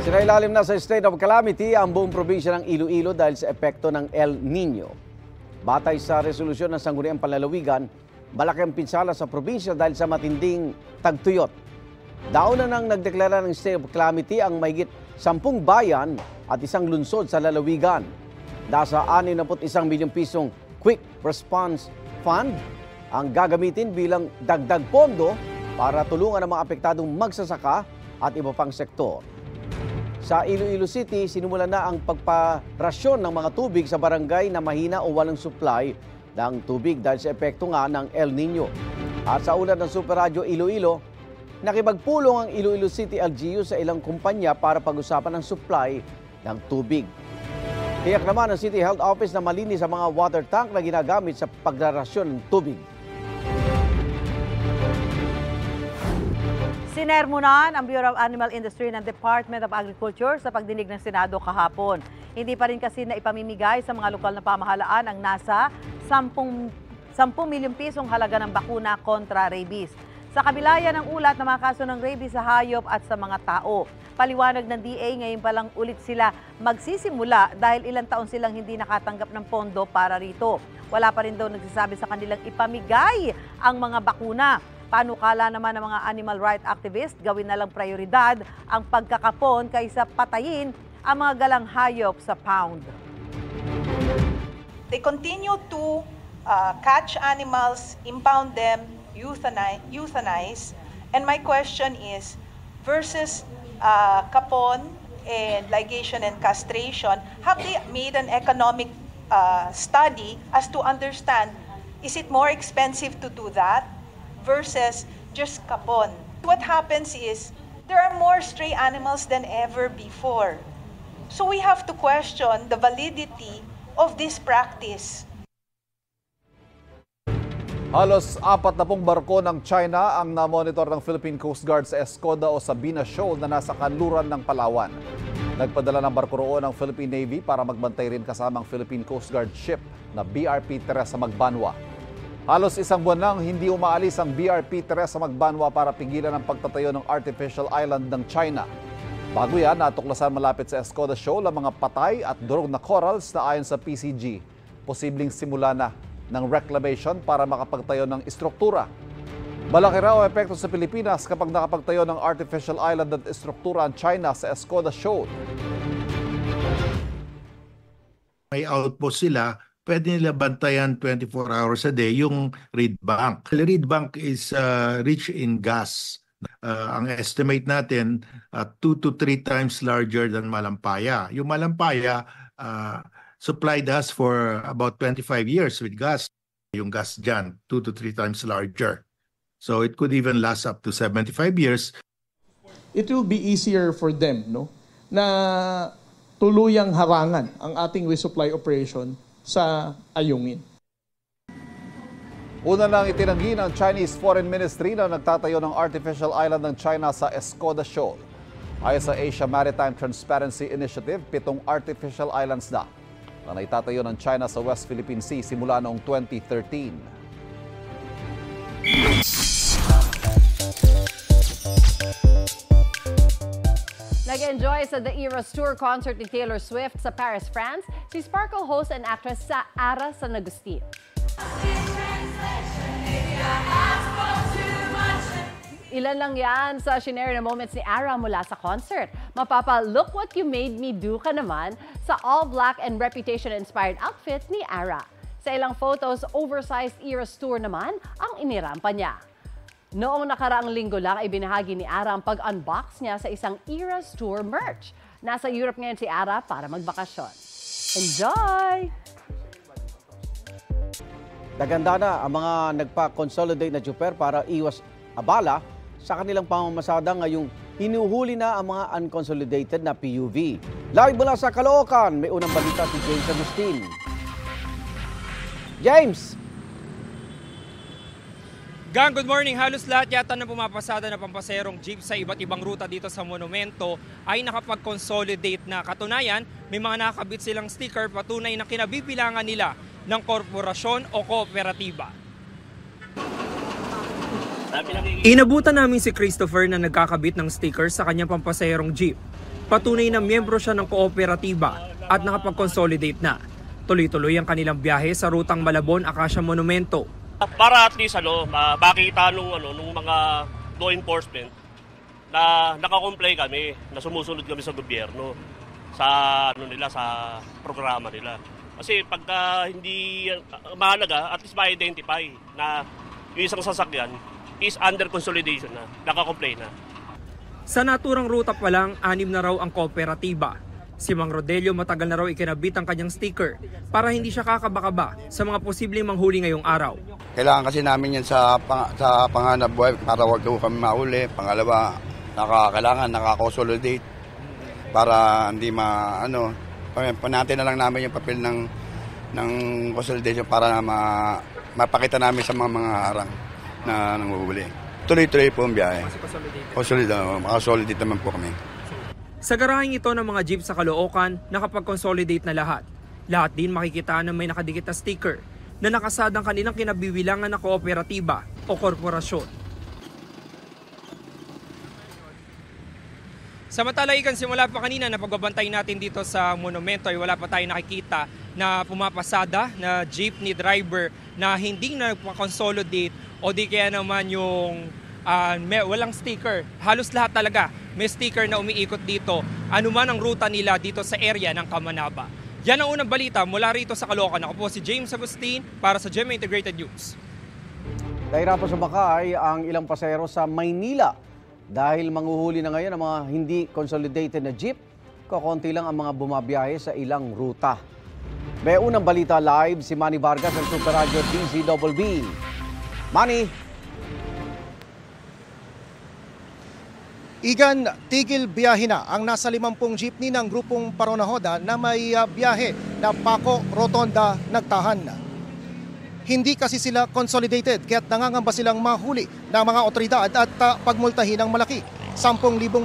Sinailalim na sa state of calamity ang buong probinsya ng Iloilo dahil sa epekto ng El Nino. Batay sa resolusyon ng Sangguniang Panlalawigan, malaki ang pinsala sa probinsya dahil sa matinding tagtuyot. Dauna nang nagdeklara ng state of calamity ang mahigit 10 bayan at isang lungsod sa lalawigan. Nasa 61 milyong pisong Quick Response Fund ang gagamitin bilang dagdag pondo para tulungan ang mga apektadong magsasaka at iba pang sektor. Sa Iloilo City, sinimula na ang pagparasyon ng mga tubig sa barangay na mahina o walang supply ng tubig dahil sa epekto nga ng El Nino. At sa ulat ng Super Radio Iloilo, nakipagpulong ang Iloilo City LGU sa ilang kumpanya para pag-usapan ng supply ng tubig. Tiyak naman ng City Health Office na malinis ang mga water tank na ginagamit sa pagrarasyon ng tubig. Sinermonan ang Bureau of Animal Industry ng Department of Agriculture sa pagdinig ng Senado kahapon. Hindi pa rin kasi na ipamimigay sa mga lokal na pamahalaan ang nasa 10 milyong pisong halaga ng bakuna kontra rabies. Sa kabila yan ang ulat ng mga kaso ng rabies sa hayop at sa mga tao. Paliwanag ng DA, ngayon pa lang ulit sila magsisimula dahil ilang taon silang hindi nakatanggap ng pondo para rito. Wala pa rin daw nagsasabi sa kanilang ipamigay ang mga bakuna. Panukala naman ng mga animal rights activists, gawin na lang prioridad ang pagkakapon kaysa patayin ang mga galang hayop sa pound. They continue to catch animals, impound them, euthanize. And my question is, versus kapon and ligation and castration, have they made an economic study as to understand, is it more expensive to do that versus just kapon? What happens is, there are more stray animals than ever before. So we have to question the validity of this practice. Halos 40 barko ng China ang namonitor ng Philippine Coast Guard sa Escoda o Sabina Shoal na nasa kanluran ng Palawan. Nagpadala ng barko roon ang Philippine Navy para magbantay rin kasamang Philippine Coast Guard ship na BRP Teresa Magbanwa. Halos isang buwan nang hindi umaalis ang BRP Teresa Magbanwa para pigilan ang pagtatayo ng artificial island ng China. Bago yan, natuklasan malapit sa Escoda Shoal ang mga patay at durog na corals na ayon sa PCG. Posibleng simula na ng reclamation para makapagtayo ng istruktura. Malaki raw ang epekto sa Pilipinas kapag nakapagtayo ng artificial island at istruktura ang China sa Escoda Shoal. May outpost sila, pwede nila bantayan 24 hours a day yung reed bank. The reed bank is rich in gas. Ang estimate natin, 2 to 3 times larger than Malampaya. Yung Malampaya, supplied us for about 25 years with gas. Yung gas dyan, 2 to 3 times larger. So it could even last up to 75 years. It will be easier for them, no, na tuluyang harangan ang ating resupply operation sa Ayungin. Una nang itinanggi ng Chinese Foreign Ministry na nagtatayo ng artificial island ng China sa Escoda Shoal. Ayon sa Asia Maritime Transparency Initiative, 7 artificial islands na naitatayo ng China sa West Philippine Sea simula noong 2013. Nag-enjoy sa The Eras Tour concert ni Taylor Swift sa Paris, France, si Sparkle host and actress sa Ara San Agustin. Ilan lang yan sa shinare na moments ni Ara mula sa concert. Mapapa look what you made me do ka naman sa all-black and Reputation-inspired outfit ni Ara. Sa ilang photos, oversized Eras Tour naman ang inirampa niya. Noong nakaraang linggo lang ay binahagi ni Ara ang pag-unbox niya sa isang Eras Tour merch. Nasa Europe ngayon si Ara para magbakasyon. Enjoy! Naganda na ang mga nagpa-consolidate na super para iwas abala sa kanilang pamamasada ngayong hinuhuli na ang mga unconsolidated na PUV. Live mula sa Caloocan, may unang balita si James Agustin. James! Gang, good morning. Halos lahat yata ng pumapasada na pampaserong jeep sa iba't ibang ruta dito sa monumento ay nakapag-consolidate na. Katunayan, may mga nakakabit silang sticker patunay na kinabibilangan nila ng korporasyon o kooperatiba. Inabutan namin si Christopher na nagkakabit ng sticker sa kanyang pampaserong jeep. Patunay na miyembro siya ng kooperatiba at nakapag-consolidate na. Tuloy-tuloy ang kanilang biyahe sa rutang Malabon, Acacia Monumento. Para at least makita nung mga law enforcement na nakakomplay kami, na sumusunod kami sa gobyerno sa sa programa nila. Kasi pagka hindi mahalaga, at least ma-identify na yung isang sasakyan is under consolidation na, nakakomplay na. Sa naturang ruta pa lang, 6 na raw ang kooperatiba. Si Mang Rodelio matagal na raw ikinabit ang kanyang sticker para hindi siya kakaba-kaba sa mga posibleng manghuli ngayong araw. Kailangan kasi namin yan sa panganap buhay para wag daw kami mahuli. Pangalawa, kailangan nakakonsolidate para hindi panate na lang namin yung papel ng consolidation para mapakita namin sa mga harang na nanguhuli. Tuloy-tuloy po ang biyahe. Makasolidate naman po kami. Sa garaheng ito ng mga jeep sa Caloocan, nakapag-consolidate na lahat. Lahat din makikita na may nakadikit na sticker na nakasadang kanilang kinabibilangan na kooperatiba o korporasyon. Samantala, simula pa kanina na pagbabantay natin dito sa monumento ay wala pa tayong nakikita na pumapasada na jeepney driver na hindi nagpa-consolidate o di kaya naman yung walang sticker. Halos lahat talaga may sticker na umiikot dito, anuman ang ruta nila dito sa area ng Kamanaba. Yan ang unang balita mula rito sa Caloocan. Ako po si James Agustin para sa GMA Integrated News. Nahirapan sa bakay ang ilang pasahero sa Maynila dahil manghuhuli na ngayon ang mga hindi consolidated na jeep. Kakunti lang ang mga bumabiyahe sa ilang ruta. May unang balita live si Manny Vargas ng Super Radio DZBB. Manny. Igan, tigil biyahe na ang nasa 50 jeepney ng grupong Paronahoda na may biyahe na Paco, Rotonda, Nagtahan. Hindi kasi sila consolidated kaya't nangangamba silang mahuli ng mga otoridad at pagmultahin ng malaki. 10,000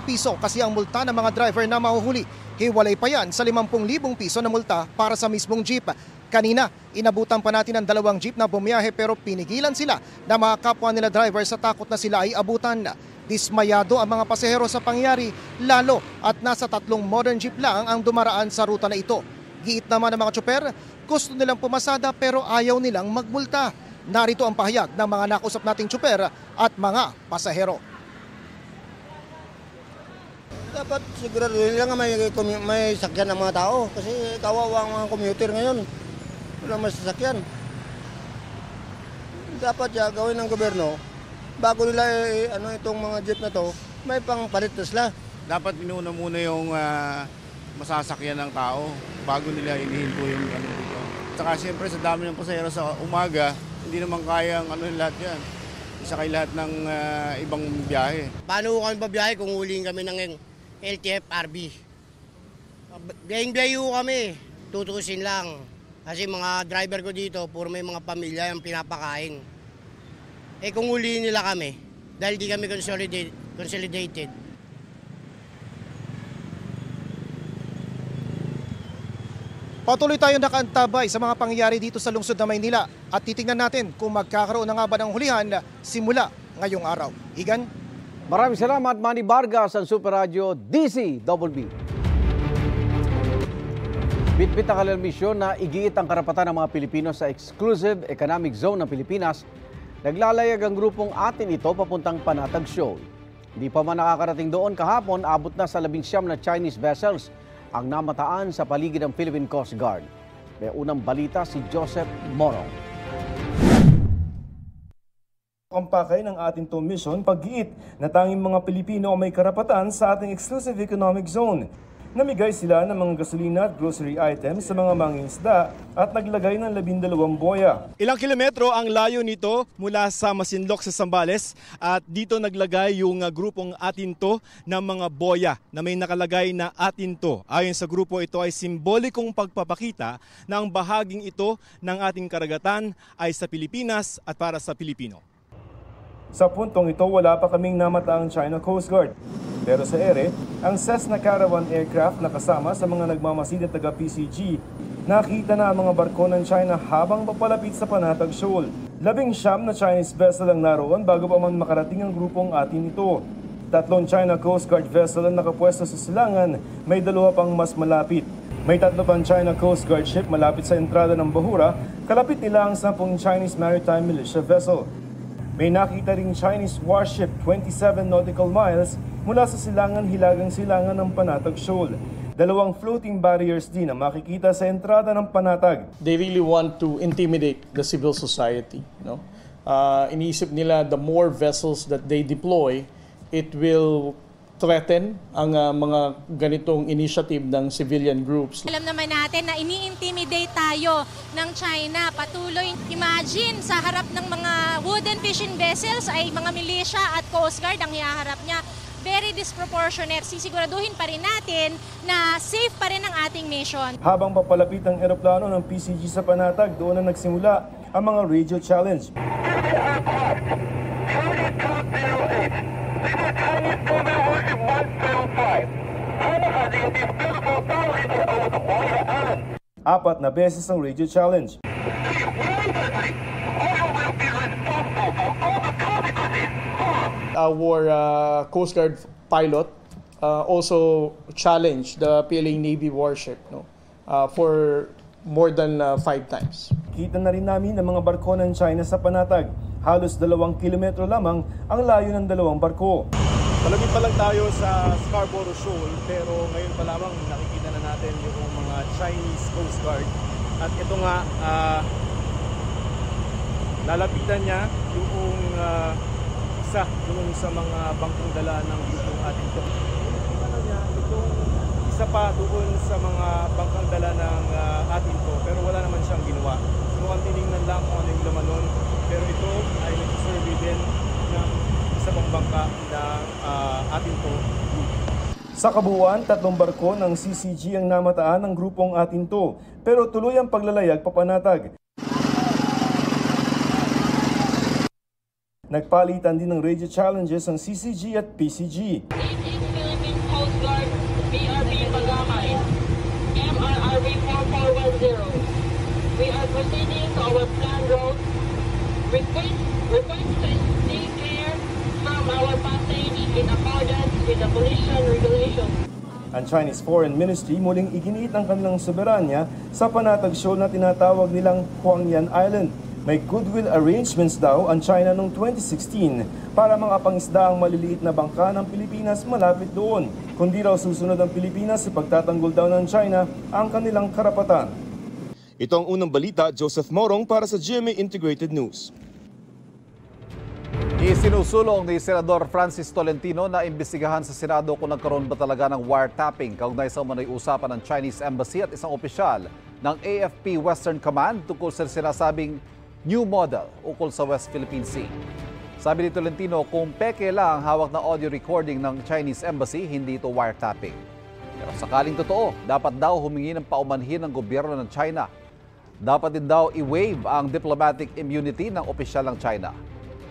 piso kasi ang multa ng mga driver na mahuhuli. Hiwalay pa yan sa 50,000 piso na multa para sa mismong jeep. Kanina, inabutan pa natin ang 2 jeep na bumiyahe pero pinigilan sila na mga kapwa nila driver sa takot na sila ay abutan. Dismayado ang mga pasahero sa pangyari, lalo at nasa 3 modern jeep lang ang dumaraan sa ruta na ito. Giit naman ng mga tsoper, gusto nilang pumasada pero ayaw nilang magmulta. Narito ang pahayag ng mga nakusap nating tsoper at mga pasahero. Dapat sigurado nila nga may sakyan ng mga tao kasi kawawa ang mga commuter ngayon. Wala may sasakyan. Dapat gawin ng gobyerno. Bago nila itong mga jeep na to, may pangpalit na sila. Dapat inuna muna yung masasakyan ng tao bago nila inihinto yung dito. Saka siyempre sa dami ng pasahero sa umaga, hindi naman kayang lahat yan. Isa kay lahat ng ibang biyahe. Paano kami babiyahe kung huling kami ng LTFRB? Biyahing-biyahe kami, tutusin lang. Kasi mga driver ko dito, puro may mga pamilya yung pinapakain. Kung huliin nila kami, dahil di kami consolidated. Patuloy tayong nakaantabay sa mga pangyayari dito sa lungsod ng Maynila at titingnan natin kung magkakaroon na nga ba ng hulihan simula ngayong araw. Igan? Maraming salamat, Manny Vargas, ang Super Radio DZBB. Bitbit ang alarmisyon na igiit ang karapatan ng mga Pilipino sa Exclusive Economic Zone ng Pilipinas. Naglalayag ang grupong Atin Ito papuntang Panatag Shoal. Hindi pa man nakakarating doon kahapon, abot na sa 19 na Chinese vessels ang namataan sa paligid ng Philippine Coast Guard. May unang balita si Joseph Morong. Ang pakay ng Atin Ito mission, pag-giit na tanging mga Pilipino ang may karapatan sa ating Exclusive Economic Zone. Namigay sila ng mga gasolina at grocery items sa mga mangingisda at naglagay ng 12 boya. Ilang kilometro ang layo nito mula sa Masinloc sa Zambales at dito naglagay yung grupong Atin Ito ng mga boya na may nakalagay na Atin Ito. Ayon sa grupo, ito ay simbolikong pagpapakita na ang bahaging ito ng ating karagatan ay sa Pilipinas at para sa Pilipino. Sa puntong ito, wala pa kaming namataang China Coast Guard. Pero sa ere, ang Cessna Caravan aircraft na kasama sa mga nagmamasid at taga-PCG, nakita na ang mga barko ng China habang papalapit sa Panatag Shoal. 19 na Chinese vessel ang naroon bago pa man makarating ang grupong Atin Ito. 3 China Coast Guard vessel ang nakapwesto sa silangan, may 2 pang mas malapit. May 3 pang China Coast Guard ship malapit sa entrada ng Bahura, kalapit nila ang 10 Chinese Maritime Militia vessel. May nakita ring Chinese warship 27 nautical miles mula sa silangan hilagang silangan ng Panatag Shoal. 2 floating barriers din ang makikita sa entrada ng Panatag. They really want to intimidate the civil society. Iniisip nila the more vessels that they deploy, it will threaten ang mga ganitong initiative ng civilian groups. Alam naman natin na ini-intimidate tayo ng China. Patuloy, imagine sa harap ng mga wooden fishing vessels ay mga militia at Coast Guard ang hiharap niya. Very disproportionate. Sisiguraduhin pa rin natin na safe pa rin ang ating mission. Habang papalapit ang eroplano ng PCG sa Panatag, doon na nagsimula ang mga radio challenge. Apat na beses ang radio challenge. Our Coast Guard pilot also challenged the PLA Navy warship for more than 5 times. Kita na rin namin ang mga barko ng China sa Panatag. Halos 2 kilometro lamang ang layo ng 2 barko. Malapit pa lang tayo sa Scarborough Shoal, pero ngayon pa lamang nakikita na natin yung mga Chinese Coast Guard. At ito nga, lalapitan niya yung isa doon sa mga bangkang dala ng grupong ating to. Itong isa pa doon sa mga bangkang dala ng ating to, pero wala naman siyang ginawa. Mukhang tinignan lang kung ano yung laman nun, pero ito ay nag-survey din ng isa pang bangka ng ating to. Sa kabuuan, 3 barko ng CCG ang namataan ng grupong atin to, pero tuloy ang paglalayag papanatag. Nagpalitan din ng radio challenges ang CCG at PCG. Philippine Coast Guard, BRB Pagamay, MRRB 4410. We are proceeding to our planned route. Request to stay clear from our passage in accordance with the collision regulations. Ang Chinese Foreign Ministry muling iginiit ang kanilang soberanya sa Panatag Shoal na tinatawag nilang Huangyan Island. May goodwill arrangements daw ang China noong 2016 para makapangisda ang maliliit na bangka ng Pilipinas malapit doon. Kundi raw susunod ang Pilipinas sa pagtatanggol daw ng China ang kanilang karapatan. Ito ang unang balita, Joseph Morong para sa GMA Integrated News. Isinusulong ni Senador Francis Tolentino na imbestigahan sa Senado kung nagkaroon ba talaga ng wiretapping kaugnay sa umano'y usapan ng Chinese Embassy at isang opisyal ng AFP Western Command tungkol sa sinasabing new model ukol sa West Philippine Sea. Sabi ni Tolentino, kung peke lang ang hawak na audio recording ng Chinese Embassy, hindi ito wiretapping. Pero sakaling totoo, dapat daw humingi ng paumanhin ng gobyerno ng China. Dapat din daw i-waive ang diplomatic immunity ng opisyal ng China.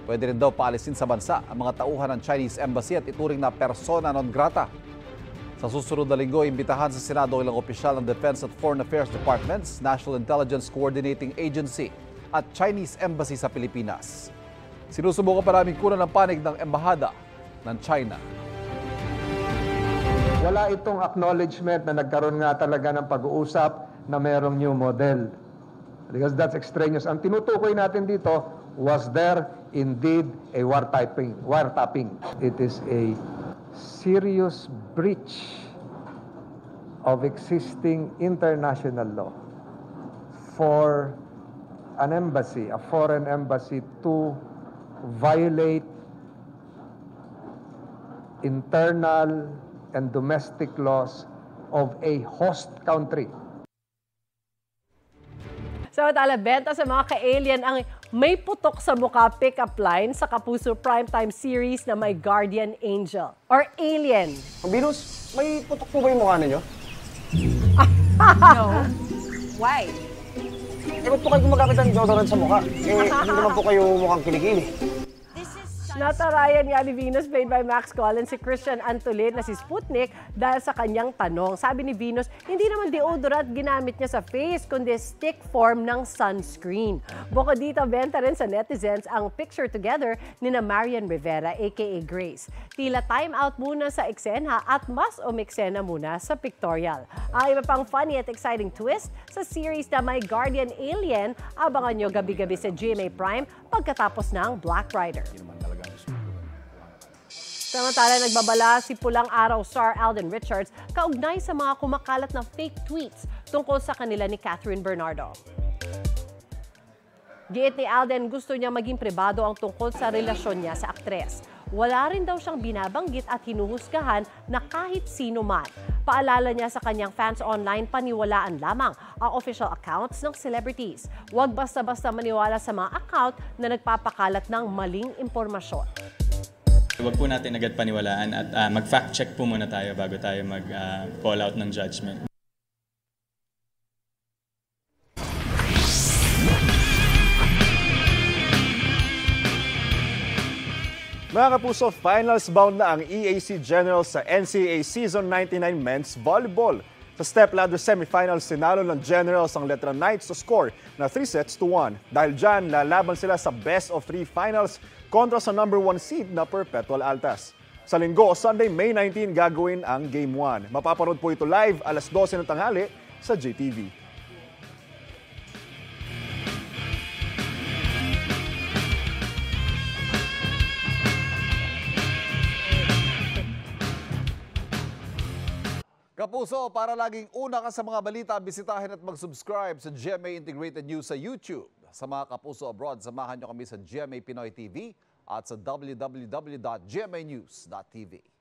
Pwede rin daw paalisin sa bansa ang mga tauhan ng Chinese Embassy at ituring na persona non grata. Sa susunod na linggo, imbitahan sa Senado ilang opisyal ng Defense at Foreign Affairs Departments, National Intelligence Coordinating Agency at Chinese Embassy sa Pilipinas. Sinusubukan pa namin kunan ng panig ng Embahada ng China. Wala itong acknowledgement na nagkaroon nga talaga ng pag-uusap na mayroong new model. Because that's extraneous. Ang tinutukoy natin dito, was there indeed a wiretapping? It is a serious breach of existing international law for an embassy, a foreign embassy, to violate internal and domestic laws of a host country. Samantala, benta sa mga ka-alien ang may putok sa mukha pick-up line sa Kapuso Primetime series na may Guardian Angel or Alien. Venus, may putok po ba yung mukha ninyo? No. Why? Ba't po kayo gumagamit ng deodorant sa mukha? Hindi naman po kayo mukhang kilikili. Natarayan nga ni Venus, played by Max Collins, si Christian Antolin na si Sputnik dahil sa kanyang tanong. Sabi ni Venus, hindi naman deodorant ginamit niya sa face, kundi stick form ng sunscreen. Bukod dito, benta rin sa netizens ang picture together ni na Marian Rivera, aka Grace. Tila time out muna sa eksena at mas umeksena muna sa pictorial. Ang iba pang funny at exciting twist sa series na may Guardian Alien, abangan nyo gabi-gabi sa GMA Prime pagkatapos ng Black Rider. Samantala, nagbabala si Pulang Araw star Alden Richards kaugnay sa mga kumakalat na fake tweets tungkol sa kanila ni Catherine Bernardo. Giit ni Alden, gusto niya maging pribado ang tungkol sa relasyon niya sa aktres. Wala rin daw siyang binabanggit at hinuhusgahan na kahit sino man. Paalala niya sa kanyang fans online, paniwalaan lamang ang official accounts ng celebrities. Huwag basta-basta maniwala sa mga account na nagpapakalat ng maling impormasyon. Huwag po natin agad paniwalaan at mag-fact check po muna tayo bago tayo mag-call out ng judgment. Mga kapuso, finals bound na ang EAC Generals sa NCAA Season 99 Men's Volleyball. Sa step-ladder semifinals, sinalo ng Generals ang Letra Knights sa score na 3-1. Dahil dyan, lalaban sila sa best-of-3 finals kontra sa number 1 seed na Perpetual Altas. Sa linggo, Sunday, May 19, gagawin ang Game 1. Mapapanood po ito live alas 12 ng tanghali sa JTV. Kapuso, para laging una ka sa mga balita, bisitahin at mag-subscribe sa GMA Integrated News sa YouTube. Sa mga kapuso abroad, samahan nyo kami sa GMA Pinoy TV at sa www.gmanews.tv.